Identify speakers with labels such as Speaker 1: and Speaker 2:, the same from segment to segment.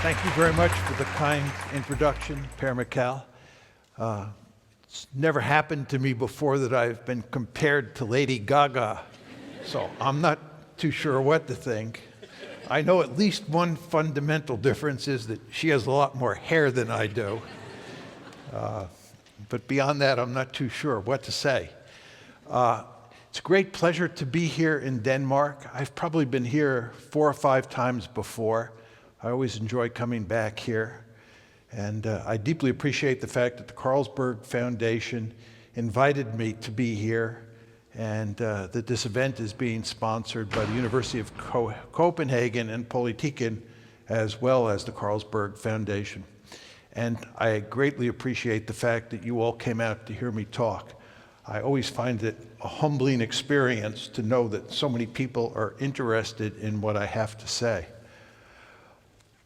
Speaker 1: Thank you very much for the kind introduction, Per Mikal. It's never happened to me before that I've been compared to Lady Gaga, so I'm not too sure what to think. I know at least one fundamental difference is that she has a lot more hair than I do. But beyond that, I'm not too sure what to say. It's a great pleasure to be here in Denmark. I've probably been here 4 or 5 times before. I always enjoy coming back here. And I deeply appreciate the fact that the Carlsberg Foundation invited me to be here, and that this event is being sponsored by the University of Copenhagen and Politiken, as well as the Carlsberg Foundation. And I greatly appreciate the fact that you all came out to hear me talk. I always find it a humbling experience to know that so many people are interested in what I have to say.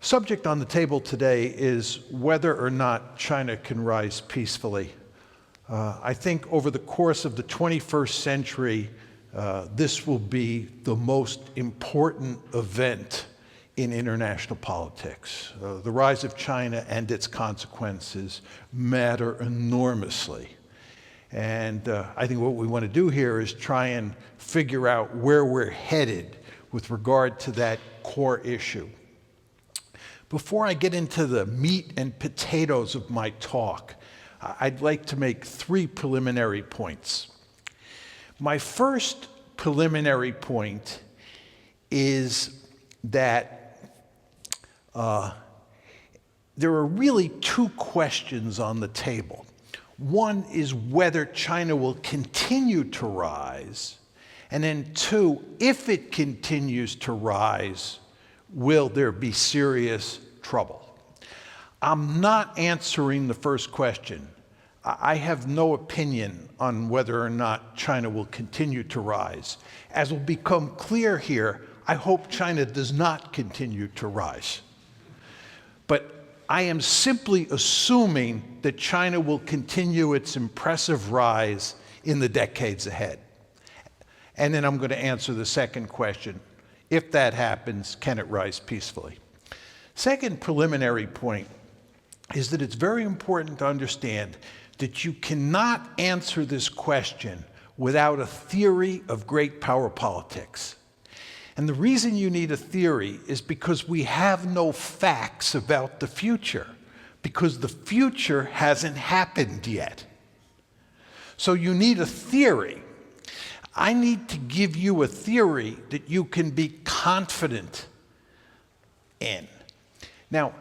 Speaker 1: Subject on the table today is whether or not China can rise peacefully. I think over the course of the 21st century, this will be the most important event in international politics. The rise of China and its consequences matter enormously. And I think what we want to do here is try and figure out where we're headed with regard to that core issue. Before I get into the meat and potatoes of my talk, I'd like to make 3 preliminary points. My first preliminary point is that there are really 2 questions on the table. One is whether China will continue to rise, and then 2, if it continues to rise, will there be serious trouble? I'm not answering the first question. I have no opinion on whether or not China will continue to rise. As will become clear here, I hope China does not continue to rise. But I am simply assuming that China will continue its impressive rise in the decades ahead. And then I'm going to answer the second question. If that happens, can it rise peacefully? Second preliminary point is that it's very important to understand that you cannot answer this question without a theory of great power politics. And the reason you need a theory is because we have no facts about the future, because the future hasn't happened yet. So you need a theory. I need to give you a theory that you can be confident in. Now,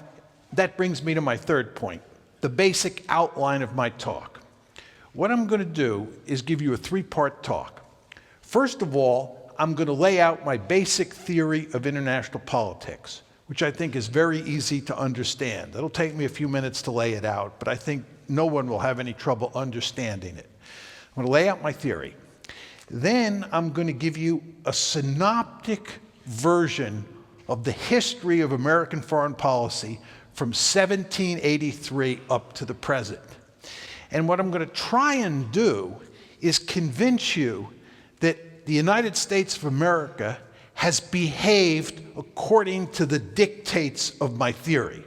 Speaker 1: that brings me to my third point, the basic outline of my talk. What I'm going to do is give you a 3-part talk. First of all, I'm going to lay out my basic theory of international politics, which I think is very easy to understand. It'll take me a few minutes to lay it out, but I think no one will have any trouble understanding it. I'm going to lay out my theory. Then I'm going to give you a synoptic version of the history of American foreign policy from 1783 up to the present. And what I'm going to try and do is convince you that the United States of America has behaved according to the dictates of my theory.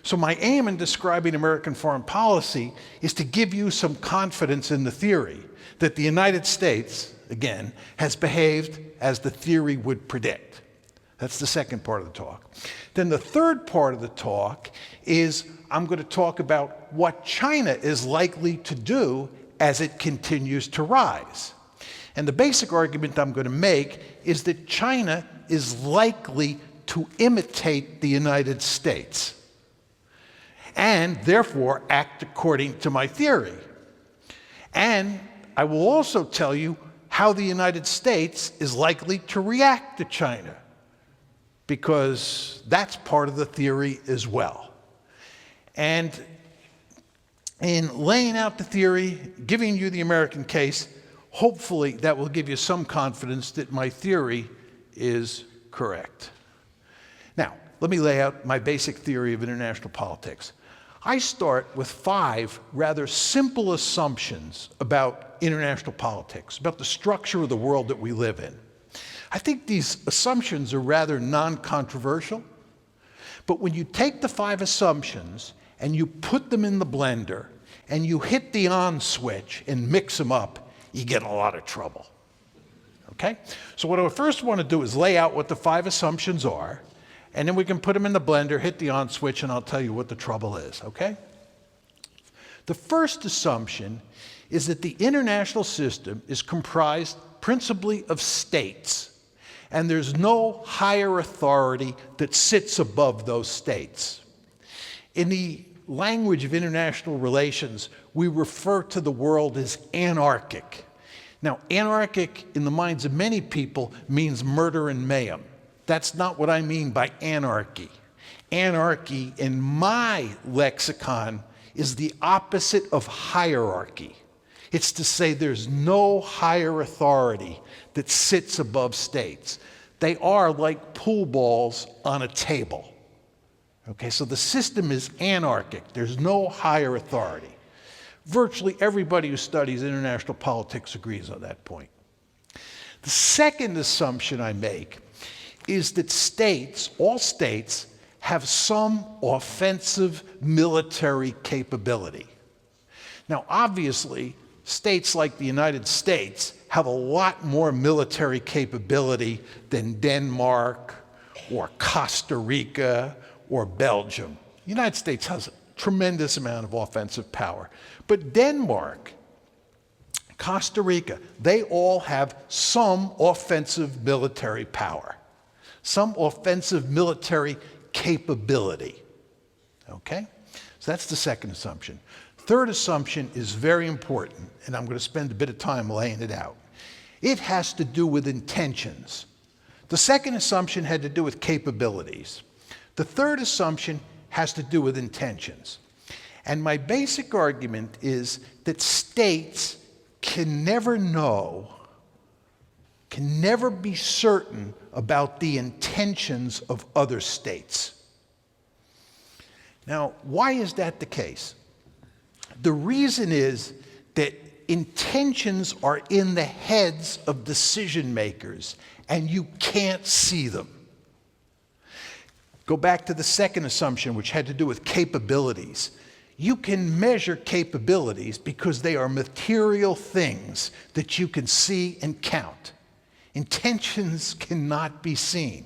Speaker 1: So my aim in describing American foreign policy is to give you some confidence in the theory that the United States, again, has behaved as the theory would predict. That's the second part of the talk. Then the third part of the talk is I'm going to talk about what China is likely to do as it continues to rise. And the basic argument I'm going to make is that China is likely to imitate the United States and therefore act according to my theory. And I will also tell you how the United States is likely to react to China, because that's part of the theory as well. And in laying out the theory, giving you the American case, hopefully that will give you some confidence that my theory is correct. Now, let me lay out my basic theory of international politics. I start with 5 rather simple assumptions about international politics, about the structure of the world that we live in. I think these assumptions are rather non-controversial, But when you take the 5 assumptions and you put them in the blender and you hit the on switch and mix them up, you get in a lot of trouble. Okay? So what I first want to do is lay out what the 5 assumptions are, and then we can put them in the blender, hit the on switch, and I'll tell you what the trouble is. Okay? The first assumption is that the international system is comprised principally of states, and there's no higher authority that sits above those states. In the language of international relations, we refer to the world as anarchic. Now, anarchic in the minds of many people means murder and mayhem. That's not what I mean by anarchy. Anarchy, in my lexicon, is the opposite of hierarchy. It's to say there's no higher authority that sits above states. They are like pool balls on a table. Okay, so the system is anarchic. There's no higher authority. Virtually everybody who studies international politics agrees on that point. The second assumption I make is that states, all states, have some offensive military capability. Now, obviously, states like the United States have a lot more military capability than Denmark or Costa Rica or Belgium. The United States has a tremendous amount of offensive power. But Denmark, Costa Rica, they all have some offensive military power, some offensive military capability. Okay? So that's the second assumption. Third assumption is very important, and I'm going to spend a bit of time laying it out. It has to do with intentions. The second assumption had to do with capabilities. The third assumption has to do with intentions. And my basic argument is that states can never know, can never be certain about the intentions of other states. Now, why is that the case? The reason is that intentions are in the heads of decision makers, and you can't see them. Go back to the second assumption, which had to do with capabilities. You can measure capabilities because they are material things that you can see and count. Intentions cannot be seen.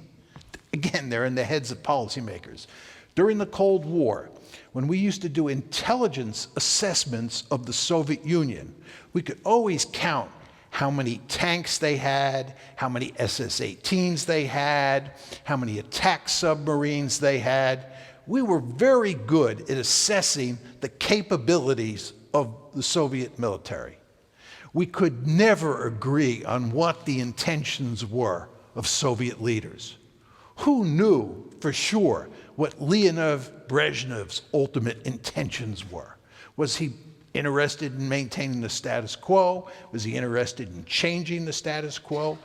Speaker 1: Again, they're in the heads of policymakers. During the Cold War, when we used to do intelligence assessments of the Soviet Union, we could always count how many tanks they had, how many SS-18s they had, how many attack submarines they had. We were very good at assessing the capabilities of the Soviet military. We could never agree on what the intentions were of Soviet leaders. Who knew for sure what Leonid Brezhnev's ultimate intentions were? Was he interested in maintaining the status quo? Was he interested in changing the status quo?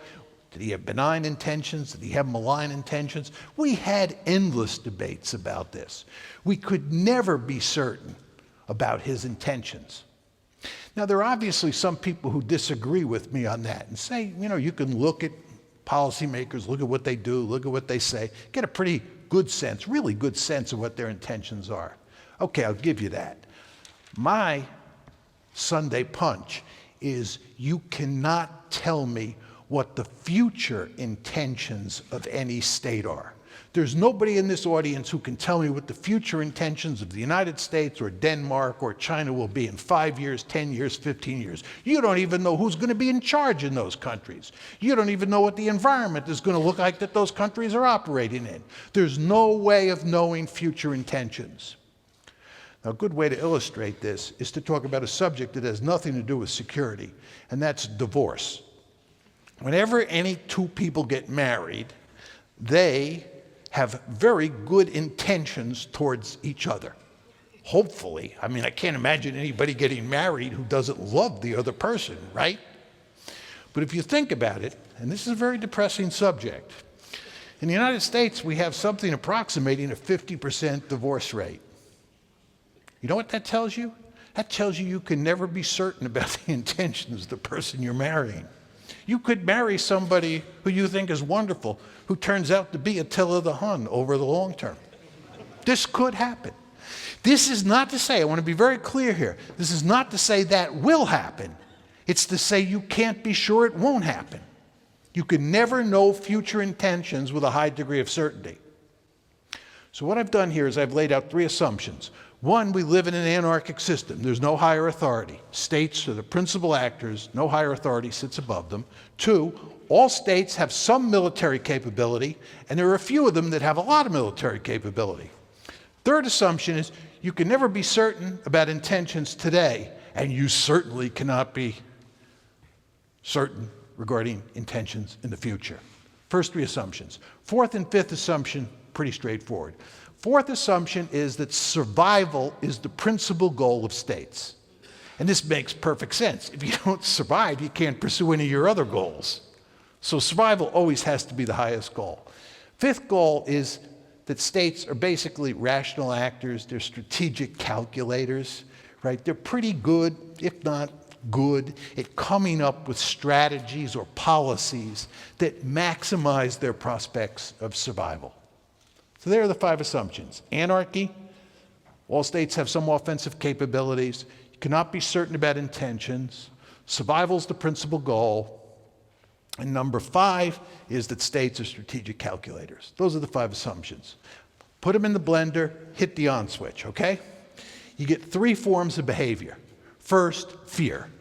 Speaker 1: Did he have benign intentions? Did he have malign intentions? We had endless debates about this. We could never be certain about his intentions. Now, there are obviously some people who disagree with me on that and say, you know, you can look at policymakers, look at what they do, look at what they say, get a pretty good sense, really good sense of what their intentions are. Okay, I'll give you that. My Sunday punch is you cannot tell me what the future intentions of any state are. There's nobody in this audience who can tell me what the future intentions of the United States or Denmark or China will be in 5 years, 10 years, 15 years. You don't even know who's going to be in charge in those countries. You don't even know what the environment is going to look like that those countries are operating in. There's no way of knowing future intentions. Now, a good way to illustrate this is to talk about a subject that has nothing to do with security, and that's divorce. Whenever any two people get married, they have very good intentions towards each other. Hopefully. I mean, I can't imagine anybody getting married who doesn't love the other person, right? But if you think about it, and this is a very depressing subject, in the United States, we have something approximating a 50% divorce rate. You know what that tells you? That tells you you can never be certain about the intentions of the person you're marrying. You could marry somebody who you think is wonderful, who turns out to be Attila the Hun over the long term. This could happen. This is not to say, I want to be very clear here, this is not to say that will happen. It's to say you can't be sure it won't happen. You can never know future intentions with a high degree of certainty. So what I've done here is I've laid out 3 assumptions. 1, we live in an anarchic system. There's no higher authority. States are the principal actors. No higher authority sits above them. 2, all states have some military capability, and there are a few of them that have a lot of military capability. 3rd assumption is you can never be certain about intentions today, and you certainly cannot be certain regarding intentions in the future. First 3 assumptions. 4th and 5th assumption, pretty straightforward. 4th assumption is that survival is the principal goal of states. And this makes perfect sense. If you don't survive, you can't pursue any of your other goals. So survival always has to be the highest goal. 5th goal is that states are basically rational actors. They're strategic calculators, right? They're pretty good, if not good, at coming up with strategies or policies that maximize their prospects of survival. So there are the 5 assumptions. Anarchy, all states have some offensive capabilities. You cannot be certain about intentions. Survival is the principal goal. And number 5 is that states are strategic calculators. Those are the 5 assumptions. Put them in the blender, hit the on switch, okay? You get 3 forms of behavior. First, fear.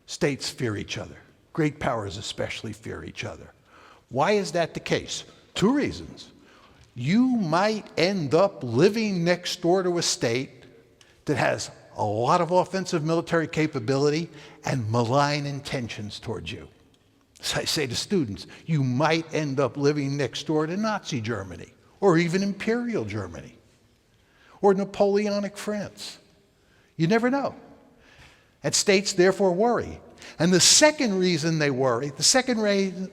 Speaker 1: States fear each other. Great powers especially fear each other. Why is that the case? 2 reasons. You might end up living next door to a state that has a lot of offensive military capability and malign intentions towards you. As I say to students, you might end up living next door to Nazi Germany, or even Imperial Germany, or Napoleonic France. You never know. And states therefore worry. And the second reason they worry, the second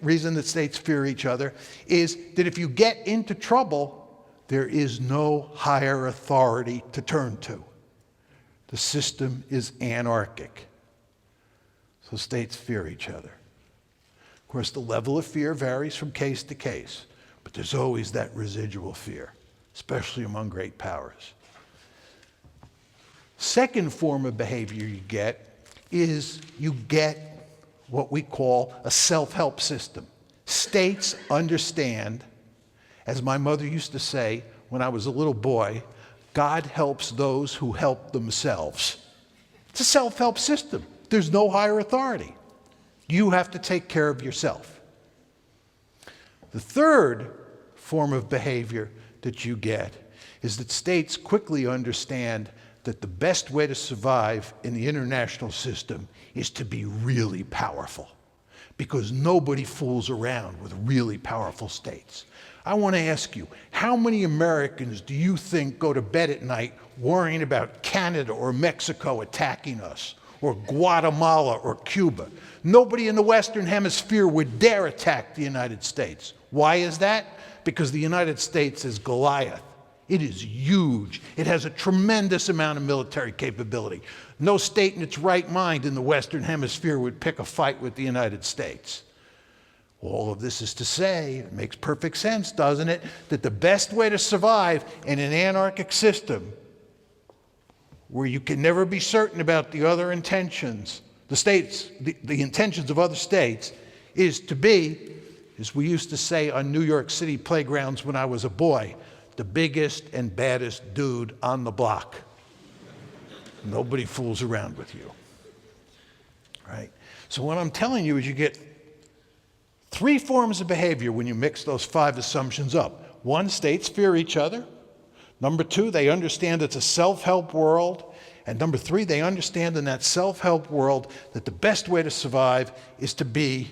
Speaker 1: reason that states fear each other, is that if you get into trouble, there is no higher authority to turn to. The system is anarchic. So states fear each other. Of course, the level of fear varies from case to case, but there's always that residual fear, especially among great powers. Second form of behavior you get is you get what we call a self-help system. States understand, as my mother used to say when I was a little boy, God helps those who help themselves. It's a self-help system. There's no higher authority. You have to take care of yourself. The third form of behavior that you get is that states quickly understand that the best way to survive in the international system is to be really powerful, because nobody fools around with really powerful states. I want to ask you, how many Americans do you think go to bed at night worrying about Canada or Mexico attacking us, or Guatemala or Cuba? Nobody in the Western Hemisphere would dare attack the United States. Why is that? Because the United States is Goliath. It is huge. It has a tremendous amount of military capability. No state in its right mind in the Western Hemisphere would pick a fight with the United States. All of this is to say, it makes perfect sense, doesn't it, that the best way to survive in an anarchic system where you can never be certain about the other intentions, the intentions of other states, is to be, as we used to say on New York City playgrounds when I was a boy, the biggest and baddest dude on the block. Nobody fools around with you, right? So what I'm telling you is you get 3 forms of behavior when you mix those 5 assumptions up. 1, states fear each other. Number 2, they understand it's a self-help world. And number 3, they understand in that self-help world that the best way to survive is to be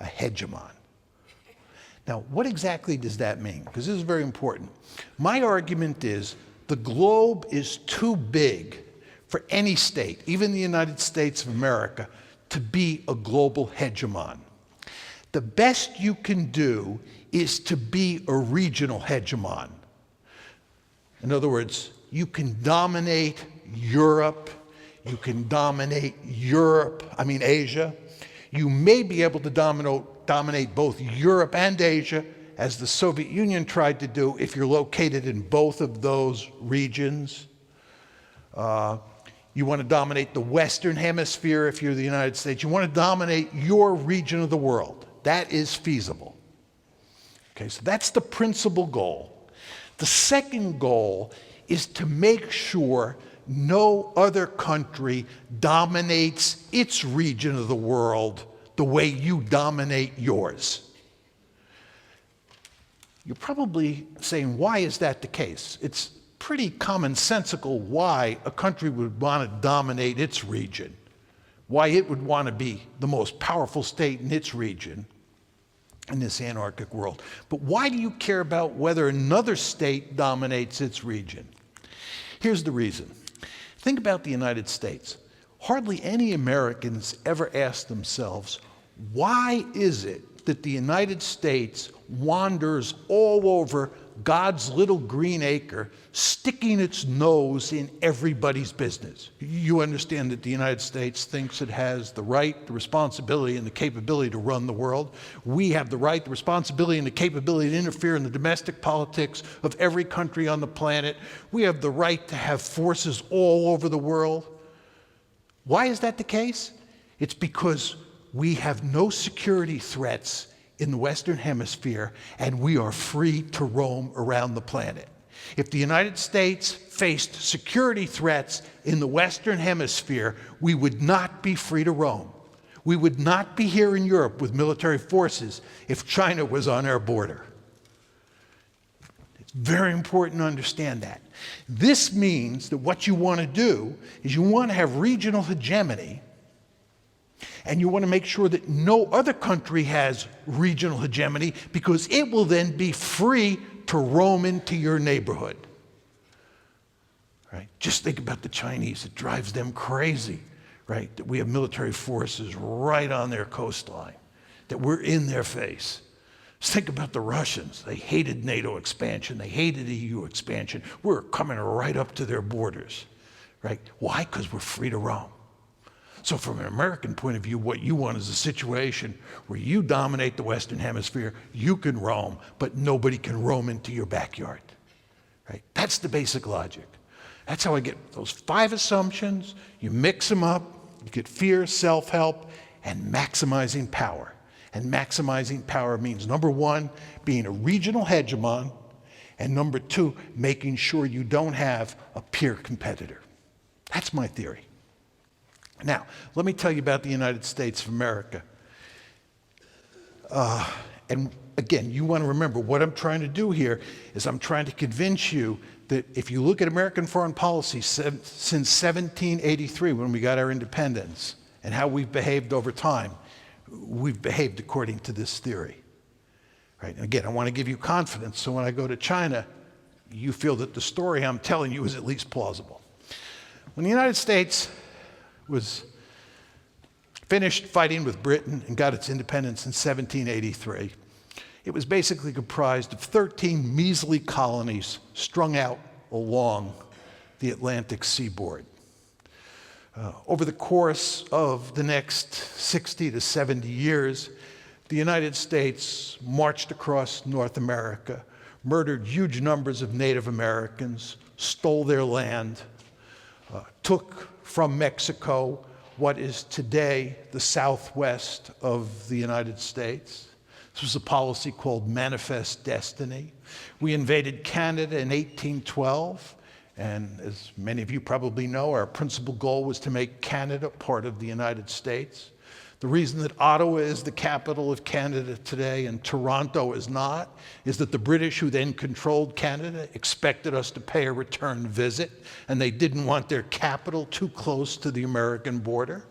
Speaker 1: a hegemon. Now, what exactly does that mean? Because this is very important. My argument is the globe is too big for any state, even the United States of America, to be a global hegemon. The best you can do is to be a regional hegemon. In other words, you can dominate Europe, you can dominate Asia. You may be able to dominate both Europe and Asia, as the Soviet Union tried to do if you're located in both of those regions. You want to dominate the Western Hemisphere if you're the United States. You want to dominate your region of the world. That is feasible. Okay, so that's the principal goal. The second goal is to make sure no other country dominates its region of the world the way you dominate yours. You're probably saying, why is that the case? It's pretty commonsensical why a country would want to dominate its region, why it would want to be the most powerful state in its region in this anarchic world. But why do you care about whether another state dominates its region? Here's the reason. Think about the United States. Hardly any Americans ever ask themselves, why is it that the United States wanders all over God's little green acre, sticking its nose in everybody's business? You understand that the United States thinks it has the right, the responsibility, and the capability to run the world. We have the right, the responsibility, and the capability to interfere in the domestic politics of every country on the planet. We have the right to have forces all over the world. Why is that the case? It's because we have no security threats in the Western Hemisphere, and we are free to roam around the planet. If the United States faced security threats in the Western Hemisphere, we would not be free to roam. We would not be here in Europe with military forces if China was on our border. It's very important to understand that. This means that what you want to do is you want to have regional hegemony, and you want to make sure that no other country has regional hegemony, because it will then be free to roam into your neighborhood. Right? Just think about the Chinese. It drives them crazy, right? That we have military forces right on their coastline, that we're in their face. Just think about the Russians. They hated NATO expansion. They hated EU expansion. We're coming right up to their borders, right? Why? Because we're free to roam. So from an American point of view, what you want is a situation where you dominate the Western Hemisphere, you can roam, but nobody can roam into your backyard. Right? That's the basic logic. That's how I get those 5 assumptions. You mix them up, you get fear, self-help, and maximizing power. And maximizing power means, number 1, being a regional hegemon, and number 2, making sure you don't have a peer competitor. That's my theory. Now, let me tell you about the United States of America. And again, you want to remember what I'm trying to do here is I'm trying to convince you that if you look at American foreign policy since 1783, when we got our independence, and how we've behaved over time, we've behaved according to this theory. Right? And again, I want to give you confidence, so when I go to China, you feel that the story I'm telling you is at least plausible. When the United States was finished fighting with Britain and got its independence in 1783. It was basically comprised of 13 measly colonies strung out along the Atlantic seaboard. Over the course of the next 60 to 70 years, the United States marched across North America, murdered huge numbers of Native Americans, stole their land, took from Mexico what is today the southwest of the United States. This was a policy called Manifest Destiny. We invaded Canada in 1812, and as many of you probably know, our principal goal was to make Canada part of the United States. The reason that Ottawa is the capital of Canada today and Toronto is not is that the British, who then controlled Canada, expected us to pay a return visit, and they didn't want their capital too close to the American border.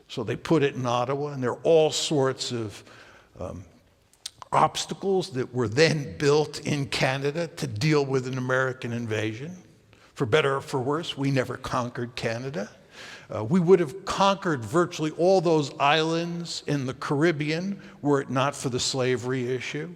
Speaker 1: So they put it in Ottawa, and there are all sorts of obstacles that were then built in Canada to deal with an American invasion. For better or for worse, we never conquered Canada. We would have conquered virtually all those islands in the Caribbean were it not for the slavery issue.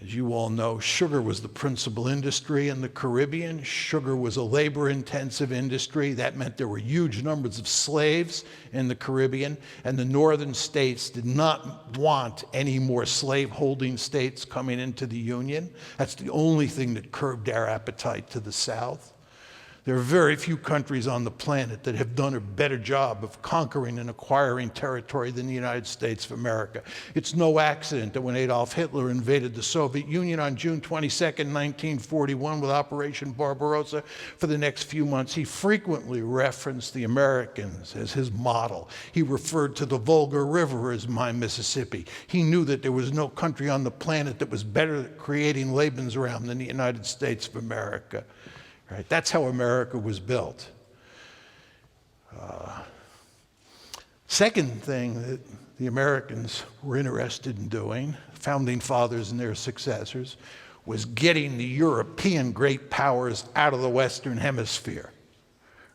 Speaker 1: As you all know, sugar was the principal industry in the Caribbean. Sugar was a labor-intensive industry. That meant there were huge numbers of slaves in the Caribbean, and the northern states did not want any more slave-holding states coming into the Union. That's the only thing that curbed our appetite to the south. There are very few countries on the planet that have done a better job of conquering and acquiring territory than the United States of America. It's no accident that when Adolf Hitler invaded the Soviet Union on June 22nd, 1941 with Operation Barbarossa, for the next few months, he frequently referenced the Americans as his model. He referred to the Volga River as my Mississippi. He knew that there was no country on the planet that was better at creating Lebensraum than the United States of America. Right? That's how America was built. Second thing that the Americans were interested in doing, founding fathers and their successors, was getting the European great powers out of the Western Hemisphere.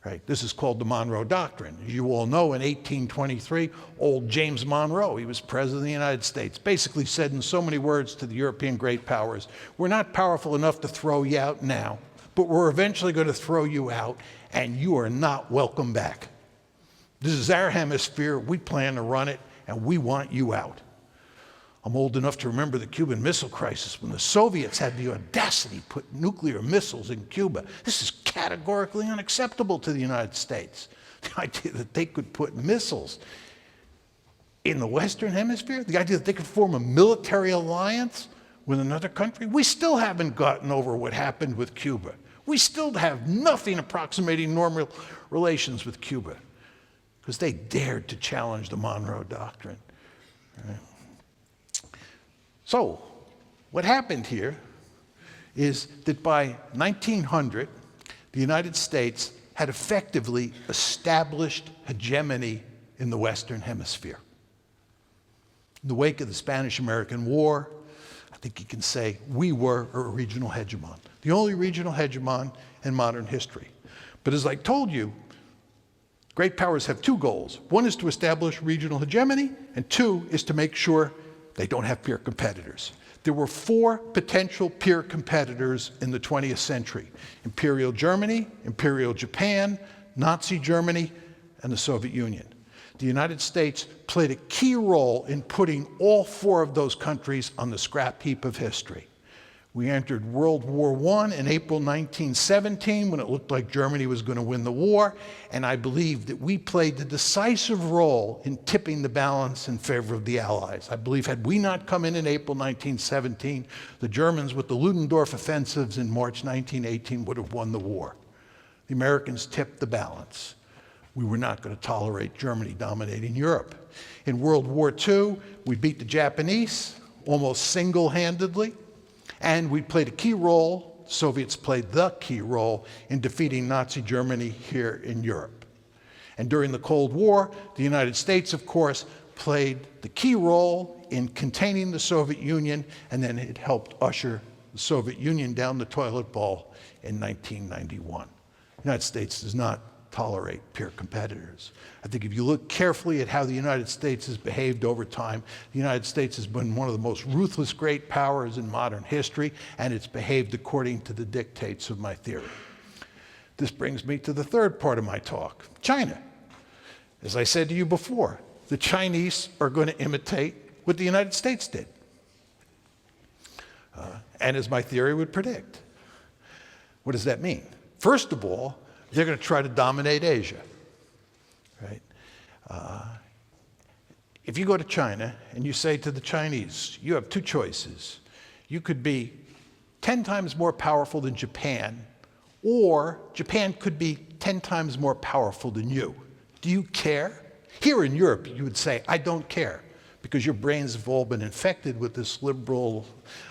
Speaker 1: Right? This is called the Monroe Doctrine. As you all know, in 1823, old James Monroe, he was president of the United States, basically said in so many words to the European great powers, we're not powerful enough to throw you out now, but we're eventually going to throw you out, and you are not welcome back. This is our hemisphere. We plan to run it, and we want you out. I'm old enough to remember the Cuban Missile Crisis when the Soviets had the audacity to put nuclear missiles in Cuba. This is categorically unacceptable to the United States. The idea that they could put missiles in the Western Hemisphere, the idea that they could form a military alliance with another country. We still haven't gotten over what happened with Cuba. We still have nothing approximating normal relations with Cuba because they dared to challenge the Monroe Doctrine. Right? So what happened here is that by 1900, the United States had effectively established hegemony in the Western Hemisphere. In the wake of the Spanish-American War, I think you can say we were a regional hegemon, the only regional hegemon in modern history. But as I told you, great powers have two goals. One is to establish regional hegemony, and two is to make sure they don't have peer competitors. There were four potential peer competitors in the 20th century: Imperial Germany, Imperial Japan, Nazi Germany, and the Soviet Union. The United States played a key role in putting all four of those countries on the scrap heap of history. We entered World War I in April 1917 when it looked like Germany was going to win the war, and I believe that we played the decisive role in tipping the balance in favor of the Allies. I believe had we not come in April 1917, the Germans with the Ludendorff offensives in March 1918 would have won the war. The Americans tipped the balance. We were not going to tolerate Germany dominating Europe. In World War II, we beat the Japanese almost single-handedly, and we played a key role, the Soviets played the key role, in defeating Nazi Germany here in Europe. And during the Cold War, the United States, of course, played the key role in containing the Soviet Union, and then it helped usher the Soviet Union down the toilet bowl in 1991. The United States does not tolerate peer competitors. I think if you look carefully at how the United States has behaved over time, the United States has been one of the most ruthless great powers in modern history, and it's behaved according to the dictates of my theory. This brings me to the third part of my talk, China. As I said to you before, the Chinese are going to imitate what the United States did. And as my theory would predict. What does that mean? First of all, they're going to try to dominate Asia, right? If you go to China and you say to the Chinese, you have two choices. You could be 10 times more powerful than Japan, or Japan could be 10 times more powerful than you. Do you care? Here in Europe, you would say, I don't care, because your brains have all been infected with this liberal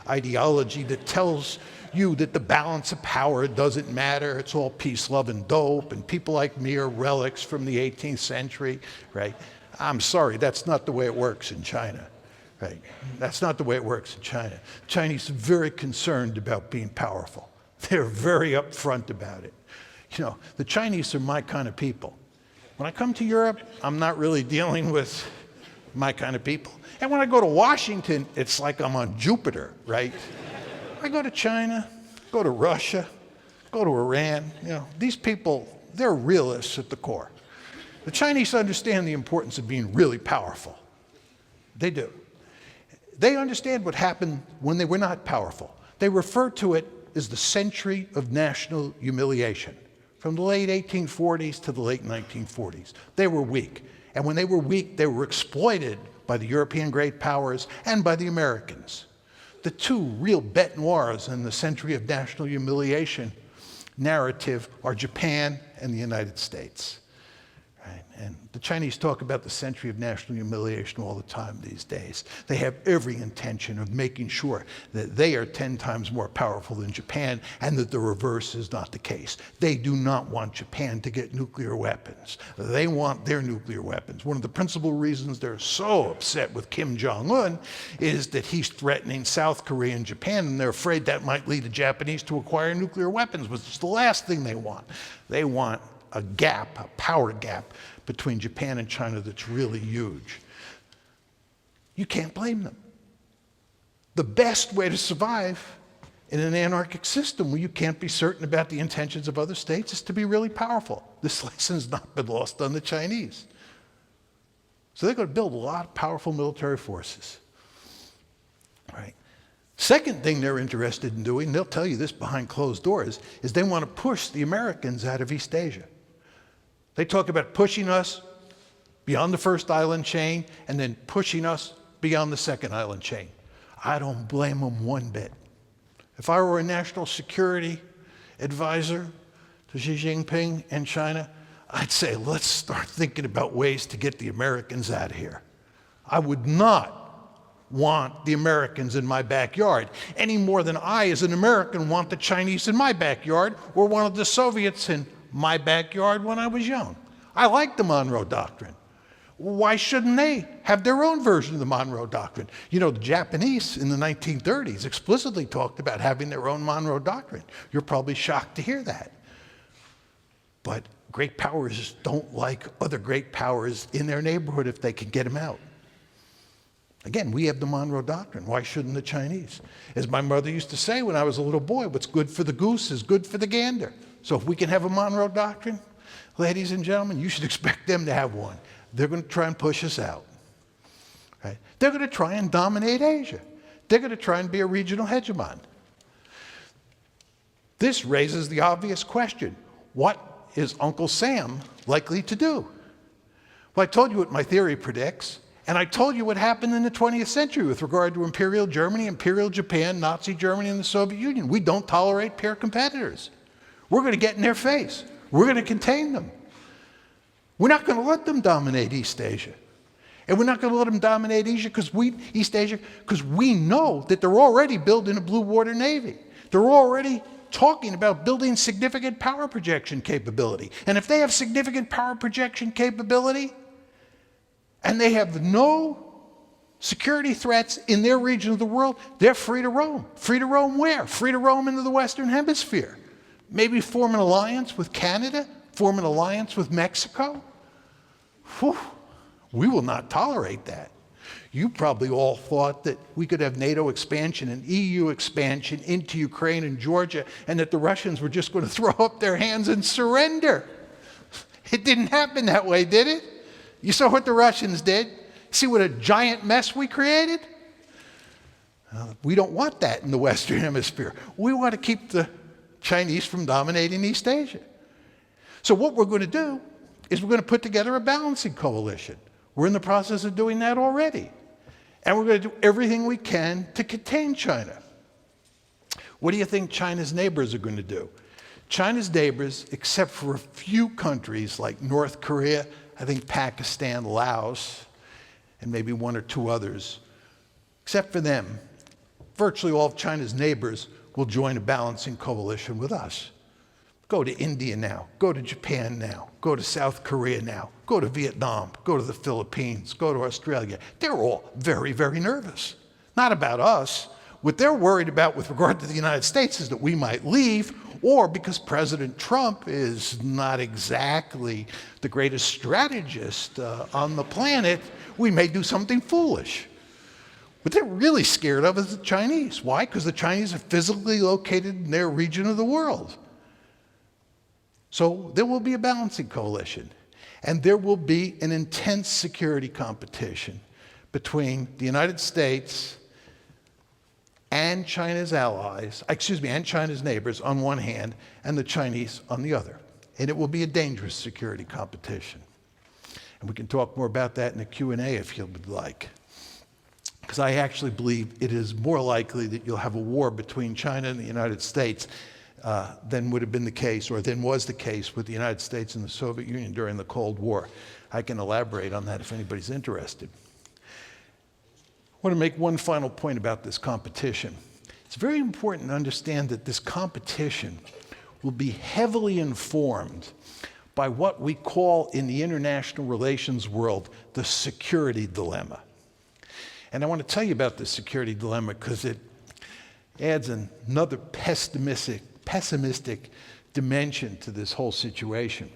Speaker 1: ideology that tells you that the balance of power doesn't matter. It's all peace, love, and dope, and people like me are relics from the 18th century, right? I'm sorry, that's not the way it works in China, right? That's not the way it works in China. Chinese are very concerned about being powerful. They're very upfront about it. You know, the Chinese are my kind of people. When I come to Europe, I'm not really dealing with my kind of people. And when I go to Washington, it's like I'm on Jupiter, right? I go to China, go to Russia, go to Iran. These people, they're realists at the core. The Chinese understand the importance of being really powerful. They do. They understand what happened when they were not powerful. They refer to it as the century of national humiliation. From the late 1840s to the late 1940s. They were weak. And when they were weak, they were exploited by the European great powers and by the Americans. The two real bêtes noires in the century of national humiliation narrative are Japan and the United States. Right? And the Chinese talk about the century of national humiliation all the time these days. They have every intention of making sure that they are 10 times more powerful than Japan and that the reverse is not the case. They do not want Japan to get nuclear weapons. They want their nuclear weapons. One of the principal reasons they're so upset with Kim Jong-un is that he's threatening South Korea and Japan, and they're afraid that might lead the Japanese to acquire nuclear weapons, which is the last thing they want. They want a gap, a power gap between Japan and China that's really huge. You can't blame them. The best way to survive in an anarchic system where you can't be certain about the intentions of other states is to be really powerful. This lesson's not been lost on the Chinese. So they're going to build a lot of powerful military forces. Right? Second thing they're interested in doing, and they'll tell you this behind closed doors, is they want to push the Americans out of East Asia. They talk about pushing us beyond the first island chain and then pushing us beyond the second island chain. I don't blame them one bit. If I were a national security advisor to Xi Jinping and China, I'd say, let's start thinking about ways to get the Americans out of here. I would not want the Americans in my backyard any more than I, as an American, want the Chinese in my backyard or wanted the Soviets in my backyard when I was young. I like the Monroe Doctrine. Why shouldn't they have their own version of the Monroe Doctrine? The Japanese in the 1930s explicitly talked about having their own Monroe Doctrine. You're probably shocked to hear that. But great powers don't like other great powers in their neighborhood if they can get them out. Again, we have the Monroe Doctrine. Why shouldn't the Chinese? As my mother used to say when I was a little boy, what's good for the goose is good for the gander. So if we can have a Monroe Doctrine, ladies and gentlemen, you should expect them to have one. They're going to try and push us out. Right? They're going to try and dominate Asia. They're going to try and be a regional hegemon. This raises the obvious question. What is Uncle Sam likely to do? Well, I told you what my theory predicts, and I told you what happened in the 20th century with regard to Imperial Germany, Imperial Japan, Nazi Germany, and the Soviet Union. We don't tolerate peer competitors. We're going to get in their face. We're going to contain them. We're not going to let them dominate East Asia. And we're not going to let them dominate East Asia because we know that they're already building a blue water navy. They're already talking about building significant power projection capability. And if they have significant power projection capability and they have no security threats in their region of the world, they're free to roam. Free to roam where? Free to roam into the Western Hemisphere. Maybe form an alliance with Canada, form an alliance with Mexico. Whew, we will not tolerate that. You probably all thought that we could have NATO expansion and EU expansion into Ukraine and Georgia, and that the Russians were just going to throw up their hands and surrender. It didn't happen that way, did it? You saw what the Russians did? See what a giant mess we created? We don't want that in the Western Hemisphere. We want to keep the Chinese from dominating East Asia. So what we're going to do is we're going to put together a balancing coalition. We're in the process of doing that already. And we're going to do everything we can to contain China. What do you think China's neighbors are going to do? China's neighbors, except for a few countries like North Korea, I think Pakistan, Laos, and maybe one or two others, except for them, virtually all of China's neighbors will join a balancing coalition with us. Go to India now, go to Japan now, go to South Korea now, go to Vietnam, go to the Philippines, go to Australia. They're all very, very nervous. Not about us. What they're worried about with regard to the United States is that we might leave, or because President Trump is not exactly the greatest strategist on the planet, we may do something foolish. What they're really scared of is the Chinese. Why? Because the Chinese are physically located in their region of the world. So there will be a balancing coalition, and there will be an intense security competition between the United States and China's allies, and China's neighbors on one hand, and the Chinese on the other. And it will be a dangerous security competition. And we can talk more about that in the Q&A if you would like. Because I actually believe it is more likely that you'll have a war between China and the United States than would have been the case, or than was the case with the United States and the Soviet Union during the Cold War. I can elaborate on that if anybody's interested. I want to make one final point about this competition. It's very important to understand that this competition will be heavily informed by what we call in the international relations world the security dilemma. And I want to tell you about the security dilemma because it adds another pessimistic dimension to this whole situation.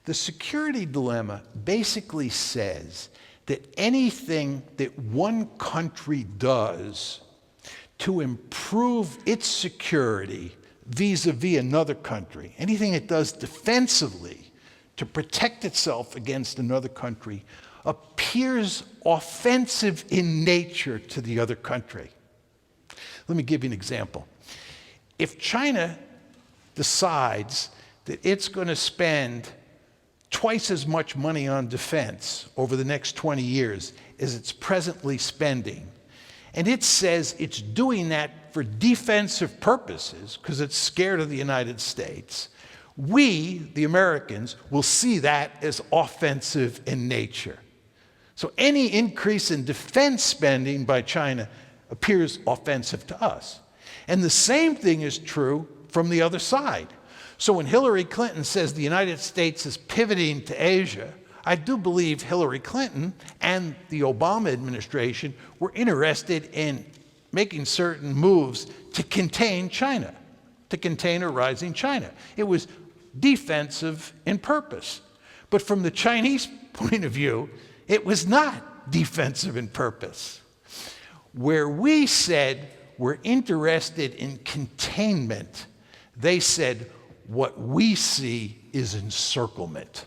Speaker 1: The security dilemma basically says that anything that one country does to improve its security vis-a-vis another country, anything it does defensively to protect itself against another country, appears offensive in nature to the other country. Let me give you an example. If China decides that it's going to spend twice as much money on defense over the next 20 years as it's presently spending, and it says it's doing that for defensive purposes because it's scared of the United States, we, the Americans, will see that as offensive in nature. So any increase in defense spending by China appears offensive to us. And the same thing is true from the other side. So when Hillary Clinton says the United States is pivoting to Asia, I do believe Hillary Clinton and the Obama administration were interested in making certain moves to contain China, to contain a rising China. It was defensive in purpose. But from the Chinese point of view, it was not defensive in purpose. Where we said we're interested in containment, they said what we see is encirclement.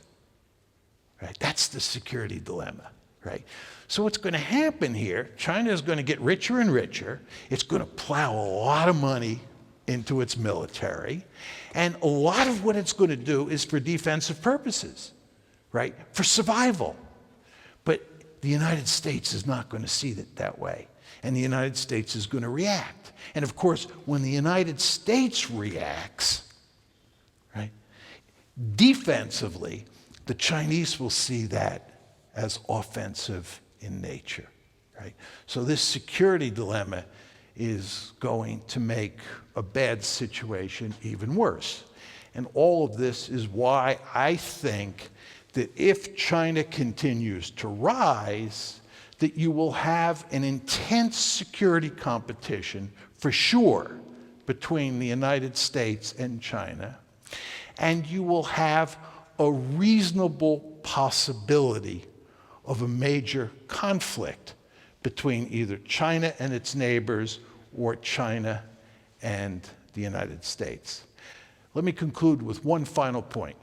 Speaker 1: Right? That's the security dilemma. Right? So what's going to happen here, China is going to get richer and richer. It's going to plow a lot of money into its military. And a lot of what it's going to do is for defensive purposes, right? For survival. But the United States is not going to see it that way. And the United States is going to react. And of course, when the United States reacts, right, defensively, the Chinese will see that as offensive in nature, right? So this security dilemma is going to make a bad situation even worse. And all of this is why I think that if China continues to rise, that you will have an intense security competition for sure between the United States and China, and you will have a reasonable possibility of a major conflict between either China and its neighbors or China and the United States. Let me conclude with one final point.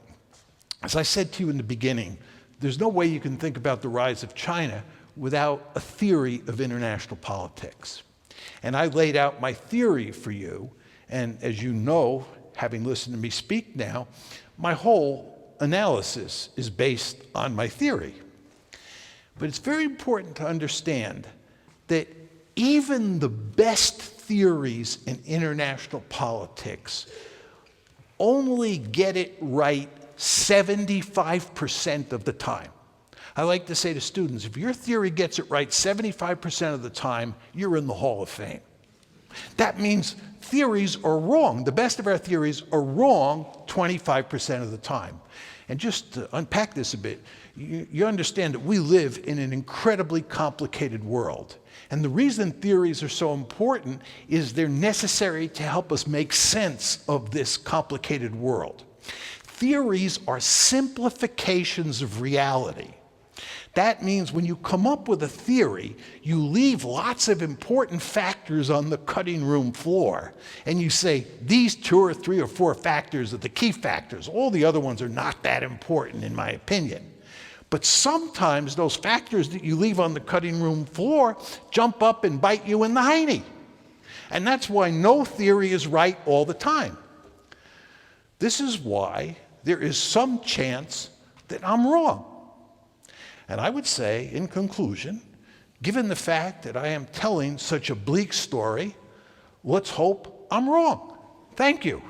Speaker 1: As I said to you in the beginning, there's no way you can think about the rise of China without a theory of international politics. And I laid out my theory for you, and as you know, having listened to me speak now, my whole analysis is based on my theory. But it's very important to understand that even the best theories in international politics only get it right 75% of the time. I like to say to students, if your theory gets it right 75% of the time, you're in the Hall of Fame. That means theories are wrong. The best of our theories are wrong 25% of the time. And just to unpack this a bit, you understand that we live in an incredibly complicated world. And the reason theories are so important is they're necessary to help us make sense of this complicated world. Theories are simplifications of reality That means when you come up with a theory, you leave lots of important factors on the cutting room floor. And you say, these 2 or 3 or 4 factors are the key factors. All the other ones are not that important, in my opinion. But sometimes those factors that you leave on the cutting room floor jump up and bite you in the hiney. And that's why no theory is right all the time. This is why there is some chance that I'm wrong. And I would say, in conclusion, given the fact that I am telling such a bleak story, let's hope I'm wrong. Thank you.